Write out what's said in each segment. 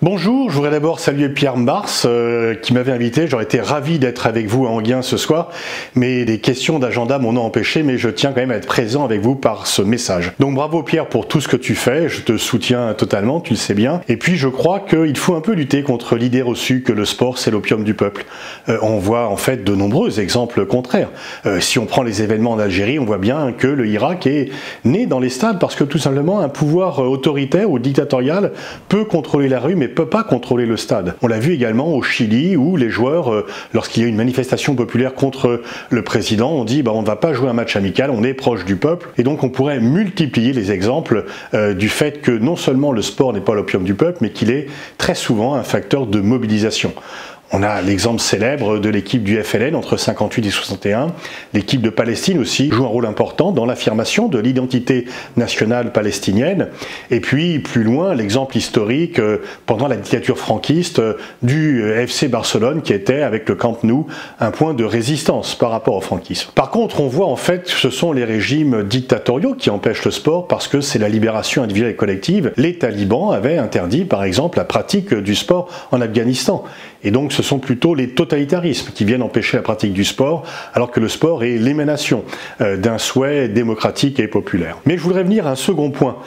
Bonjour, je voudrais d'abord saluer Pierre Mars qui m'avait invité. J'aurais été ravi d'être avec vous à Enghien ce soir, mais des questions d'agenda m'en ont empêché, mais je tiens quand même à être présent avec vous par ce message. Donc bravo Pierre pour tout ce que tu fais, je te soutiens totalement, tu le sais bien. Et puis je crois qu'il faut un peu lutter contre l'idée reçue que le sport c'est l'opium du peuple. On voit en fait de nombreux exemples contraires. Si on prend les événements en Algérie, on voit bien que le Irak est né dans les stades parce que tout simplement un pouvoir autoritaire ou dictatorial peut contrôler la rue, mais peut pas contrôler le stade. On l'a vu également au Chili où les joueurs, lorsqu'il y a une manifestation populaire contre le président, on dit on ne va pas jouer un match amical, on est proche du peuple. Et donc on pourrait multiplier les exemples du fait que non seulement le sport n'est pas l'opium du peuple, mais qu'il est très souvent un facteur de mobilisation. On a l'exemple célèbre de l'équipe du FLN entre 58 et 61. L'équipe de Palestine aussi joue un rôle important dans l'affirmation de l'identité nationale palestinienne. Et puis, plus loin, l'exemple historique pendant la dictature franquiste du FC Barcelone qui était, avec le Camp Nou, un point de résistance par rapport au franquisme. Par contre, on voit en fait que ce sont les régimes dictatoriaux qui empêchent le sport parce que c'est la libération individuelle et collective. Les talibans avaient interdit, par exemple, la pratique du sport en Afghanistan. Et donc ce sont plutôt les totalitarismes qui viennent empêcher la pratique du sport, alors que le sport est l'émanation d'un souhait démocratique et populaire. Mais je voudrais venir à un second point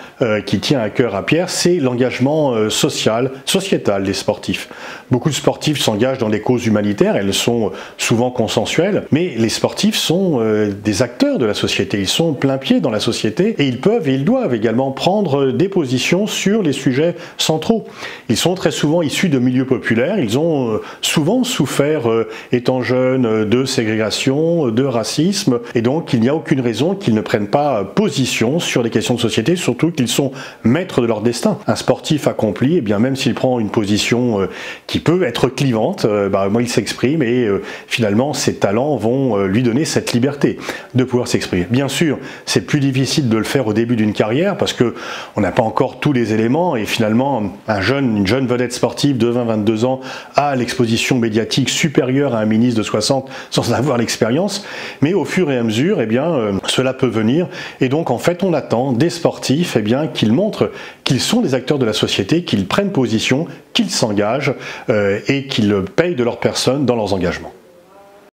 qui tient à cœur à Pierre, c'est l'engagement sociétal des sportifs. Beaucoup de sportifs s'engagent dans des causes humanitaires, elles sont souvent consensuelles, mais les sportifs sont des acteurs de la société, ils sont plein pied dans la société et ils peuvent et ils doivent également prendre des positions sur les sujets centraux. Ils sont très souvent issus de milieux populaires, ils ont souvent souffert, étant jeunes, de ségrégation, de racisme, et donc il n'y a aucune raison qu'ils ne prennent pas position sur les questions de société, surtout qu'ils sont maîtres de leur destin. Un sportif accompli, bien même s'il prend une position qui peut être clivante, il s'exprime et finalement ses talents vont lui donner cette liberté de pouvoir s'exprimer. Bien sûr, c'est plus difficile de le faire au début d'une carrière parce que on n'a pas encore tous les éléments et finalement une jeune vedette sportive de 20-22 ans a l'exposition médiatique supérieure à un ministre de 60 sans avoir l'expérience, mais au fur et à mesure, cela peut venir, et donc en fait on attend des sportifs qu'ils montrent qu'ils sont des acteurs de la société, qu'ils prennent position, qu'ils s'engagent et qu'ils payent de leur personne dans leurs engagements.